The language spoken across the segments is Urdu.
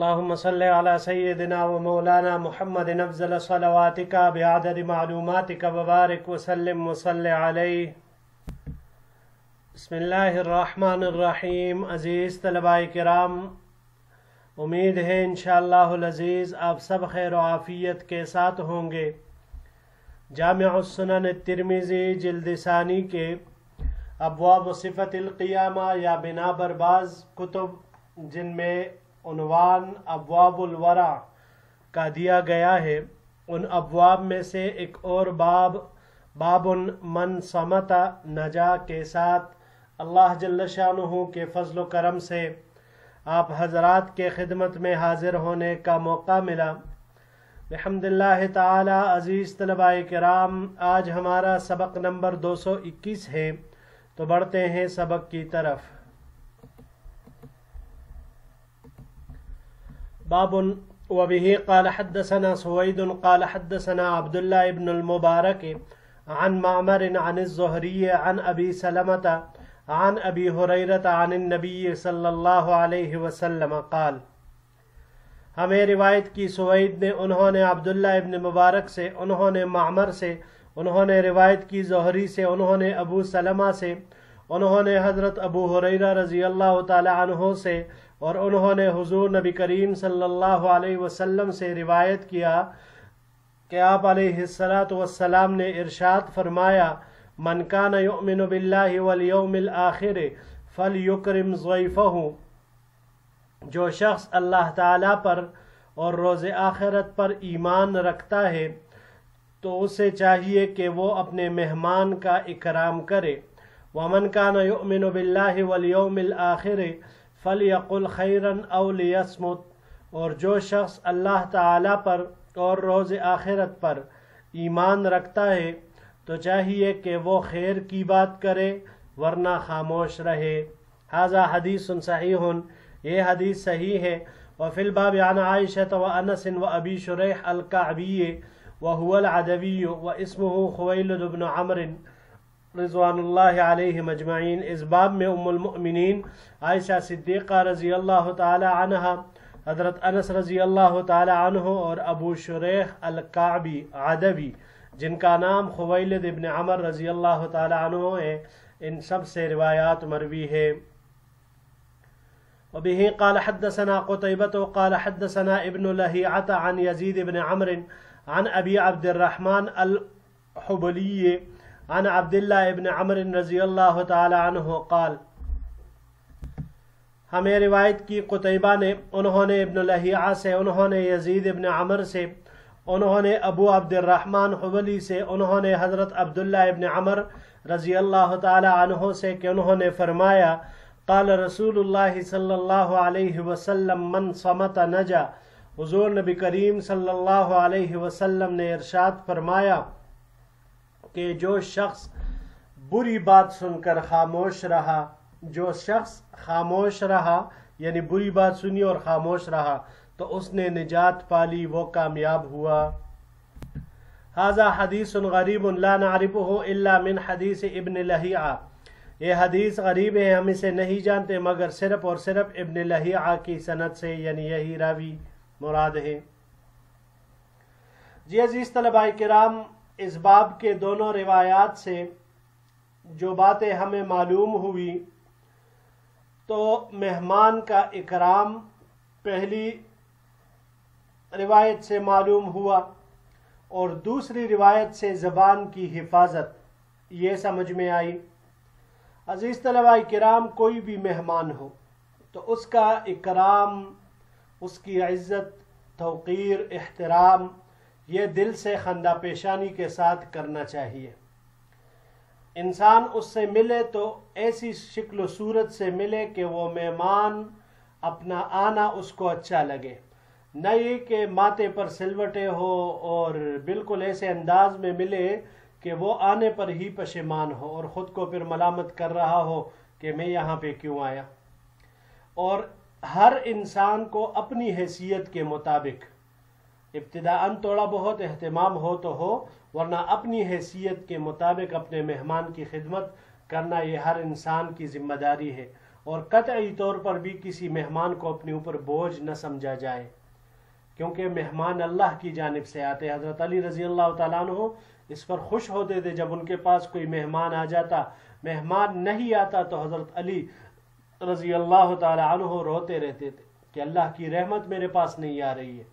اللهم صل على سيدنا ومولانا محمد افضل صلواتك بعدد معلوماتك وبارك وسلم وصل عليه. بسم اللہ الرحمن الرحیم. عزیز طلباء کرام، امید ہے انشاءاللہ العزیز آپ سب خیر و عافیت کے ساتھ ہوں گے. جامع السنن الترمذی جلد ثانی کے ابواب صفت القیامہ یا بنا بر بعض کتب جن میں عنوان ابواب الورع کا دیا گیا ہے، ان ابواب میں سے ایک اور باب من صمت نجا کے ساتھ اللہ جل شانہ کے فضل و کرم سے آپ حضرات کے خدمت میں حاضر ہونے کا موقع ملا. بحمد اللہ تعالی. عزیز طلباء کرام، آج ہمارا سبق نمبر 221 ہے، تو بڑھتے ہیں سبق کی طرف. باب وبه قال حدثنا سويد قال حدثنا عبد الله بن المبارك عن معمر عن الزهري عن أبي سلمة عن أبي هريرة عن النبي صلى الله عليه وسلم قال. ہمیں روایت کی سوید نے، انہوں نے عبداللہ ابن مبارک سے، انہوں نے معمر سے، انہوں نے روایت کی زہری سے، انہوں نے ابو سلمہ سے، انہوں نے حضرت ابو ہریرہ رضی اللہ تعالی عنہ سے، اور انہوں نے حضور نبی کریم صلی اللہ علیہ وسلم سے روایت کیا کہ آپ علیہ السلام نے ارشاد فرمایا: من کان یؤمن باللہ والیوم الآخر فلیکرم ضیفہ. جو شخص اللہ تعالیٰ پر اور روز آخرت پر ایمان رکھتا ہے تو اسے چاہیے کہ وہ اپنے مہمان کا اکرام کرے. ومن کان یؤمن باللہ والیوم الآخر فلیقل خیرا او لیصمت. اور جو شخص اللہ تعالیٰ پر اور روز آخرت پر ایمان رکھتا ہے تو چاہیے کہ وہ خیر کی بات کرے ورنہ خاموش رہے. ھذا حدیث صحیح. یہ حدیث صحیح ہے. وفی الباب عن عائشة وانس وابی شریح الکعبی وهو العدوی واسمه خویلد بن عمرو رضوان اللہ علیہ مجمعین. اس باب میں ام المؤمنین عائشہ صدیقہ رضی اللہ تعالی عنہ، حضرت انس رضی اللہ تعالی عنہ اور ابو شریح الکعبی عدوی جن کا نام خویلد ابن عمر رضی اللہ تعالی عنہ ہے، ان سب سے روایات مروی ہے. وبه قال حدثنا قتيبة قال حدثنا ابن لهيعة عن يزيد بن عمرو عن ابي عبد الرحمن الحبلي عن عبد الله ابن عمرو رضی اللہ تعالی عنہ قال. ہمیں روایت کی قتیبہ نے، انہوں نے ابن لہیعہ سے، انہوں نے یزید ابن عمر سے، انہوں نے ابو عبد الرحمن حبلی سے، انہوں نے حضرت عبداللہ ابن عمر رضی اللہ تعالی عنہ سے کہ انہوں نے فرمایا: قال رسول اللہ صلی اللہ علیہ وسلم من صمت نجا. حضور نبی کریم صلی اللہ علیہ وسلم نے ارشاد فرمایا کہ جو شخص بری بات سن کر خاموش رہا، جو شخص خاموش رہا یعنی بری بات سنی اور خاموش رہا تو اس نے نجات پالی، وہ کامیاب ہوا. ھذا حدیث غریب لا نعرفہ الا من حدیث ابن لہیعہ. یہ حدیث غریب ہے، ہم اسے نہیں جانتے مگر صرف اور صرف ابن لہیعہ کی سند سے، یعنی یہی راوی مراد ہے. جی عزیز طلباء کرام، اس باب کے دونوں روایات سے جو باتیں ہمیں معلوم ہوئی تو مہمان کا اکرام پہلی روایت سے معلوم ہوا، اور دوسری روایت سے زبان کی حفاظت یہ سمجھ میں آئی. عزیز طلباء کرام، کوئی بھی مہمان ہو تو اس کا اکرام، اس کی عزت، توقیر، احترام یہ دل سے خندہ پیشانی کے ساتھ کرنا چاہیے. انسان اس سے ملے تو ایسی شکل و صورت سے ملے کہ وہ مہمان اپنا آنا اس کو اچھا لگے، نہ یہ کہ ماتھے پر سلوٹے ہو اور بالکل ایسے انداز میں ملے کہ وہ آنے پر ہی پشیمان ہو اور خود کو پھر ملامت کر رہا ہو کہ میں یہاں پہ کیوں آیا. اور ہر انسان کو اپنی حیثیت کے مطابق ابتداءً تھوڑا بہت اہتمام ہو تو ہو، ورنہ اپنی حیثیت کے مطابق اپنے مہمان کی خدمت کرنا یہ ہر انسان کی ذمہ داری ہے. اور قطعی طور پر بھی کسی مہمان کو اپنے اوپر بوجھ نہ سمجھا جائے، کیونکہ مہمان اللہ کی جانب سے آتے۔ حضرت علی رضی اللہ تعالیٰ عنہ اس پر خوش ہوتے تھے جب ان کے پاس کوئی مہمان آ جاتا، مہمان نہیں آتا تو حضرت علی رضی اللہ تعالیٰ عنہ روتے رہتے تھے کہ اللہ کی رحمت میرے پاس نہیں آ رہی ہے۔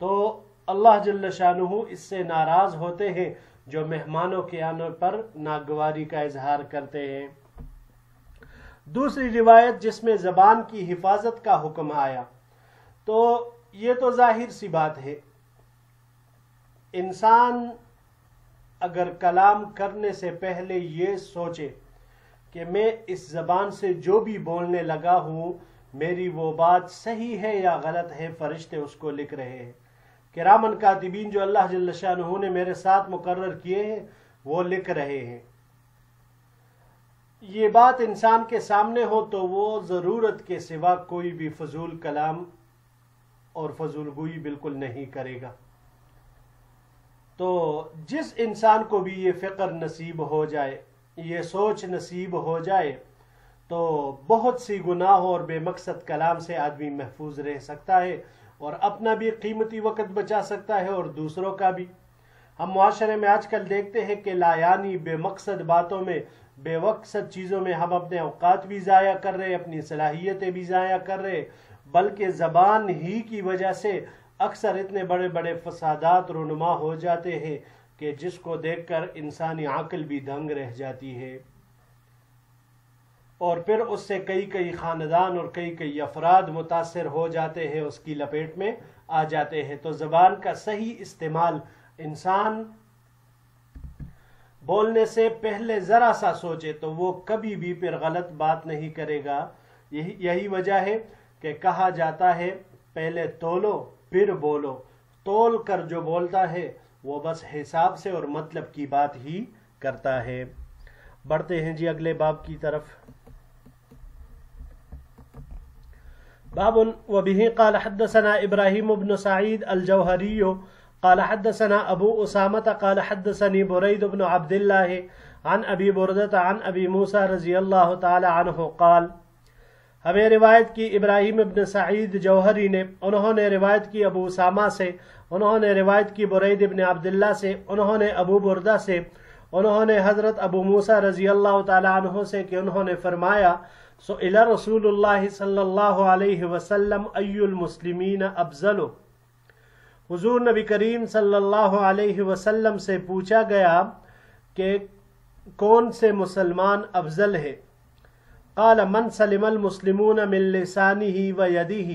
تو اللہ جل شانہ اس سے ناراض ہوتے ہیں جو مہمانوں کے آنے پر ناگواری کا اظہار کرتے ہیں۔ دوسری روایت جس میں زبان کی حفاظت کا حکم آیا، تو یہ تو ظاہر سی بات ہے، انسان اگر کلام کرنے سے پہلے یہ سوچے کہ میں اس زبان سے جو بھی بولنے لگا ہوں میری وہ بات صحیح ہے یا غلط ہے، فرشتے اس کو لکھ رہے ہیں، کرامن کاتبین جو اللہ جل شانہ نے میرے ساتھ مقرر کیے ہیں وہ لکھ رہے ہیں۔ یہ بات انسان کے سامنے ہو تو وہ ضرورت کے سوا کوئی بھی فضول کلام اور فضول گوئی بالکل نہیں کرے گا۔ تو جس انسان کو بھی یہ فکر نصیب ہو جائے، یہ سوچ نصیب ہو جائے، تو بہت سی گناہ اور بے مقصد کلام سے آدمی محفوظ رہ سکتا ہے اور اپنا بھی قیمتی وقت بچا سکتا ہے اور دوسروں کا بھی۔ ہم معاشرے میں آج کل دیکھتے ہیں کہ لایانی بے مقصد باتوں میں، بے مقصد چیزوں میں ہم اپنے اوقات بھی ضائع کر رہے، اپنی صلاحیتیں بھی ضائع کر رہے، بلکہ زبان ہی کی وجہ سے اکثر اتنے بڑے بڑے فسادات رونما ہو جاتے ہیں کہ جس کو دیکھ کر انسانی عقل بھی دنگ رہ جاتی ہے، اور پھر اس سے کئی خاندان اور کئی افراد متاثر ہو جاتے ہیں، اس کی لپیٹ میں آ جاتے ہیں۔ تو زبان کا صحیح استعمال، انسان بولنے سے پہلے ذرا سا سوچے تو وہ کبھی بھی پھر غلط بات نہیں کرے گا۔ یہی وجہ ہے کہ کہا جاتا ہے پہلے تولو پھر بولو، تول کر جو بولتا ہے وہ بس حساب سے اور مطلب کی بات ہی کرتا ہے۔ بڑھتے ہیں جی اگلے باب کی طرف۔ باب وبه قال حدثنا ابراہیم بن سعید الجوہری قال حدثنا ابو اسامة قال حدثني بريد بن عبد الله عن ابی بردة عن ابی موسیٰ رضی اللہ تعالی عنہ قال، ہمیں روایت کی ابراہیم ابن سعید جوہری نے، انہوں نے روایت کی ابو اسامہ سے، انہوں نے روایت کی برید ابن عبداللہ سے، انہوں نے ابو بردہ سے، انہوں نے حضرت ابو موسیٰ رضی اللہ تعالی عنہ سے کہ انہوں نے فرمایا سئل رسول اللہ صلی اللہ علیہ وسلم ای المسلمین افضل، حضور نبی کریم صلی اللہ علیہ وسلم سے پوچھا گیا کہ کون سے مسلمان افضل ہے؟ قال من سلم المسلمون من لسانہ و یدہ،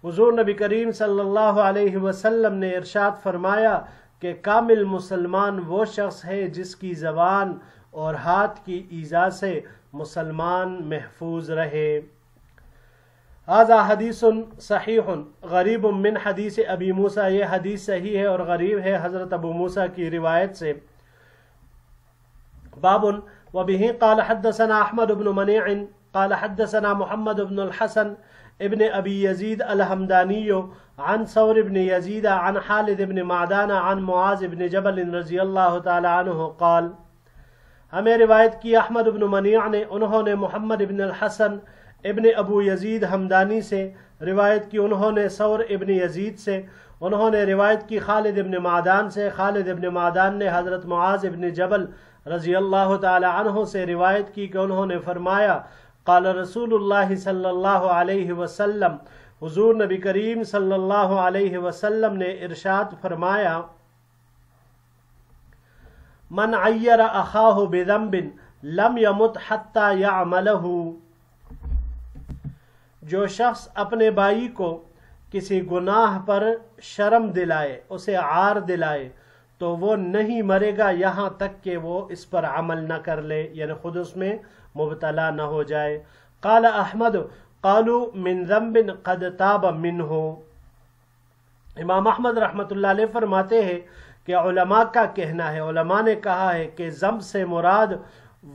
حضور نبی کریم صلی اللہ علیہ وسلم نے ارشاد فرمایا کہ کامل مسلمان وہ شخص ہے جس کی زبان اور ہاتھ کی ایذا سے مسلمان محفوظ رہے۔ ھذا حدیث صحیح غریب من حدیث ابی موسیٰ، یہ حدیث صحیح ہے اور غریب ہے حضرت ابو موسیٰ کی روایت سے۔ باب وبه قال حدثنا احمد بن منیع قال حدثنا محمد بن الحسن ابن ابی یزید الحمدانی عن ثور بن یزید عن خالد بن معدان عن معاذ بن جبل رضی اللہ تعالی عنہ قال، ہمیں روایت کی احمد بن منیع نے، انہوں نے محمد بن الحسن ابن ابو یزید حمدانی سے روایت کی، انہوں نے ثور ابن یزید سے، انہوں نے روایت کی خالد ابن معدان سے، خالد ابن معدان نے حضرت معاذ ابن جبل رضی اللہ تعالی عنہ سے روایت کی کہ انہوں نے فرمایا قال رسول اللہ صلی اللہ علیہ وسلم، حضور نبی کریم صلی اللہ علیہ وسلم نے ارشاد فرمایا من عیر اخاہ بذنب لم یمت حتی یعملہ، جو شخص اپنے بھائی کو کسی گناہ پر شرم دلائے، اسے عار دلائے، تو وہ نہیں مرے گا یہاں تک کہ وہ اس پر عمل نہ کر لے، یعنی خود اس میں مبتلا نہ ہو جائے۔ قال احمد قالوا من ذنب قد تاب منہ، امام احمد رحمۃ اللہ علیہ فرماتے ہیں کہ علماء کا کہنا ہے، علماء نے کہا ہے کہ ذنب سے مراد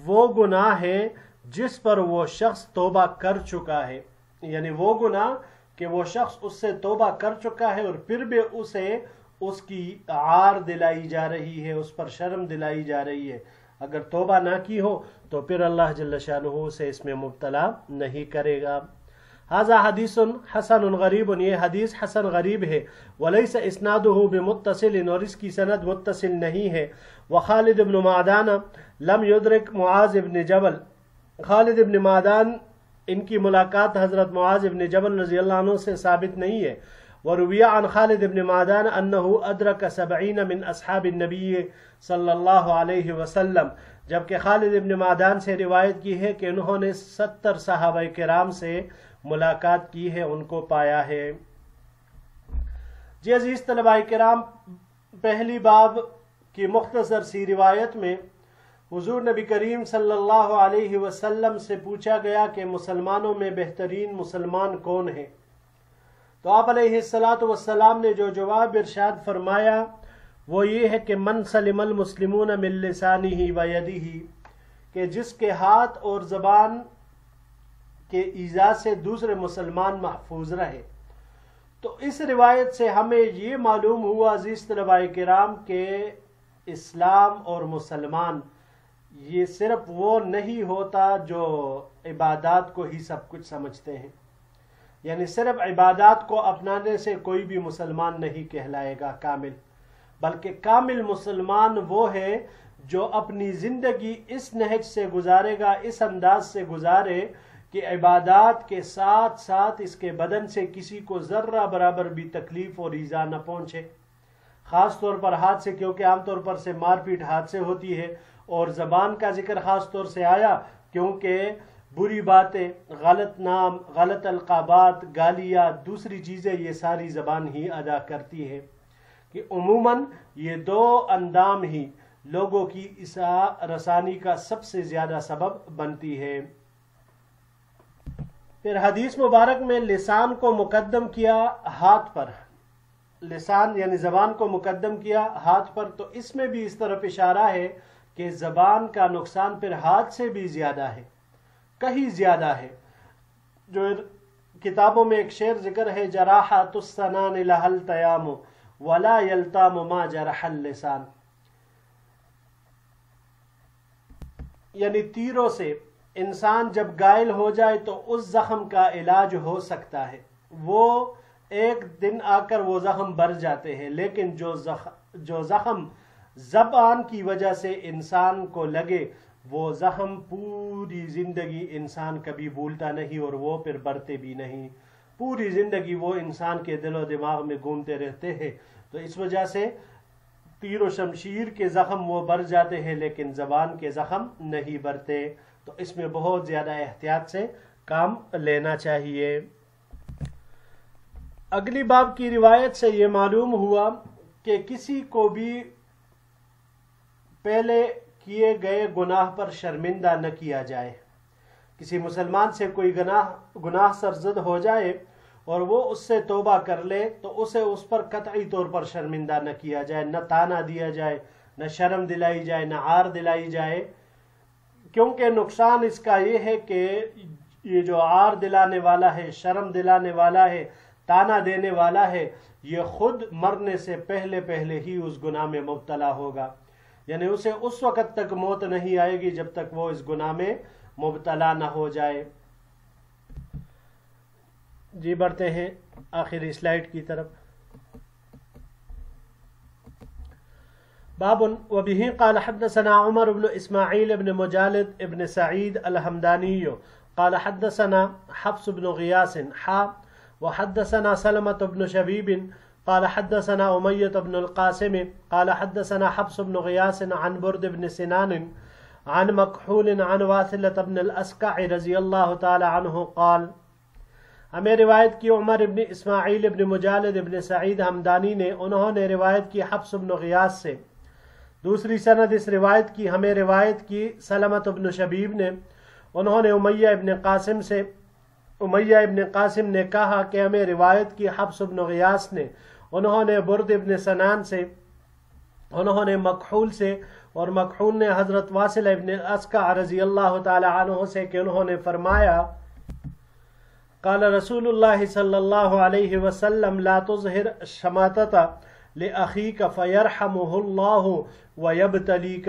وہ گناہ ہے جس پر وہ شخص توبہ کر چکا ہے، یعنی وہ گناہ کہ وہ شخص اس سے توبہ کر چکا ہے اور پھر بھی اسے اس کی عار دلائی جا رہی ہے، اس پر شرم دلائی جا رہی ہے۔ اگر توبہ نہ کی ہو تو پھر اللہ جل شانہ سے اس میں مبتلا نہیں کرے گا۔ ھذا حدیث حسن غریب، یہ حدیث حسن غریب ہے، ولیس اسنادہ بمتصل، اور اس کی سند متصل نہیں ہے۔ وخالد بن معدان لم یدرک معاذ بن جبل، خالد بن معدان ان کی ملاقات حضرت معاذ بن جبل رضی اللہ عنہ سے ثابت نہیں ہے۔ وروی عن خالد بن معدان انہ ادرک 70 من اصحاب النبی صلی اللہ علیہ وسلم، جبکہ خالد بن معدان سے روایت کی ہے کہ انہوں نے 70 صحابہ کرام سے ملاقات کی ہے، ان کو پایا ہے۔ جی عزیز طلباء کرام، پہلی باب کی مختصر سی روایت میں حضور نبی کریم صلی اللہ علیہ وسلم سے پوچھا گیا کہ مسلمانوں میں بہترین مسلمان کون ہے؟ تو آپ علیہ السلام نے جو جواب ارشاد فرمایا وہ یہ ہے کہ من سلم المسلمون من لسانہ و یدہ، کہ جس کے ہاتھ اور زبان کے ایذا سے دوسرے مسلمان محفوظ رہے۔ تو اس روایت سے ہمیں یہ معلوم ہوا عزیز طلباء کرام کہ اسلام اور مسلمان یہ صرف وہ نہیں ہوتا جو عبادات کو ہی سب کچھ سمجھتے ہیں، یعنی صرف عبادات کو اپنانے سے کوئی بھی مسلمان نہیں کہلائے گا کامل، بلکہ کامل مسلمان وہ ہے جو اپنی زندگی اس نہج سے گزارے گا، اس انداز سے گزارے کہ عبادات کے ساتھ ساتھ اس کے بدن سے کسی کو ذرہ برابر بھی تکلیف اور ایذا نہ پہنچے، خاص طور پر ہاتھ سے، کیونکہ عام طور پر سے مار پیٹ ہاتھ سے ہوتی ہے، اور زبان کا ذکر خاص طور سے آیا کیونکہ بری باتیں، غلط نام، غلط القابات، گالیاں، دوسری چیزیں یہ ساری زبان ہی ادا کرتی ہے، کہ عموماً یہ دو اندام ہی لوگوں کی ایذا رسانی کا سب سے زیادہ سبب بنتی ہے۔ پھر حدیث مبارک میں لسان کو مقدم کیا ہاتھ پر، لسان یعنی زبان کو مقدم کیا ہاتھ پر، تو اس میں بھی اس طرف اشارہ ہے کہ زبان کا نقصان پھر ہاتھ سے بھی زیادہ ہے، کہیں زیادہ ہے۔ جو کتابوں میں ایک شعر ذکر ہے، جراحات السنان لها التیام ولا یلتام ما جرح اللسان، یعنی تیروں سے انسان جب گائل ہو جائے تو اس زخم کا علاج ہو سکتا ہے، وہ ایک دن آ کر وہ زخم بھر جاتے ہیں، لیکن جو زخم زبان کی وجہ سے انسان کو لگے وہ زخم پوری زندگی انسان کبھی بھولتا نہیں، اور وہ پھر بڑھتے بھی نہیں، پوری زندگی وہ انسان کے دل و دماغ میں گھومتے رہتے ہیں۔ تو اس وجہ سے تیر و شمشیر کے زخم وہ بھر جاتے ہیں لیکن زبان کے زخم نہیں بھرتے، تو اس میں بہت زیادہ احتیاط سے کام لینا چاہیے۔ اگلی باب کی روایت سے یہ معلوم ہوا کہ کسی کو بھی پہلے کیے گئے گناہ پر شرمندہ نہ کیا جائے۔ کسی مسلمان سے کوئی گناہ سرزد ہو جائے اور وہ اس سے توبہ کر لے تو اسے اس پر قطعی طور پر شرمندہ نہ کیا جائے، نہ تانا دیا جائے، نہ شرم دلائی جائے، نہ عار دلائی جائے، کیونکہ نقصان اس کا یہ ہے کہ یہ جو عار دلانے والا ہے، شرم دلانے والا ہے، تانا دینے والا ہے، یہ خود مرنے سے پہلے ہی اس گناہ میں مبتلا ہوگا، یعنی اسے اس وقت تک موت نہیں آئے گی جب تک وہ اس گناہ میں مبتلا نہ ہو جائے۔ جی بڑھتے ہیں آخری سلائیڈ کی طرف۔ باب وبه قال حدثنا عمر بن اسماعیل بن مجالد ابن سعید الحمدانی قال حدثنا حفص بن غیاس وحدثنا سلمة بن شبیب قال حدثنا أمية بن القاسم قال حدثنا حفص بن غياس عن برد بن سنان عن مكحول عن واثلة بن الأسقع رضی اللہ تعالی عنہ قال، ہمیں روایت کی عمر بن اسماعیل بن مجالد بن سعید حمدانی نے، انہوں نے روایت کی حفص بن غیاس سے۔ دوسری سند اس روایت کی ہمیں روایت کی سلمۃ بن شبیب نے، انہوں نے امیہ ابن قاسم سے، امیہ ابن قاسم نے کہا کہ ہمیں روایت کی حفص بن غیاس نے، انہوں نے برد ابن سنان سے، انہوں نے مکحول سے، اور مکحول نے حضرت واصل ابن اسقع رضی اللہ تعالی عنہ سے کہ انہوں نے فرمایا قال رسول اللہ صلی اللہ علیہ وسلم لا تظہر شماتت لأخیک فیرحمہ اللہ ویبتلیک،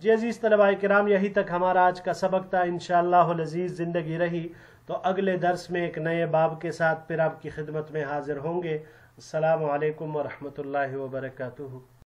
جی عزیز طلباء کرام، یہی تک ہمارا آج کا سبق تھا۔ انشاءاللہ العزیز زندگی رہی تو اگلے درس میں ایک نئے باب کے ساتھ پھر آپ کی خدمت میں حاضر ہوں گے۔ السلام علیکم ورحمۃ اللہ وبرکاتہ۔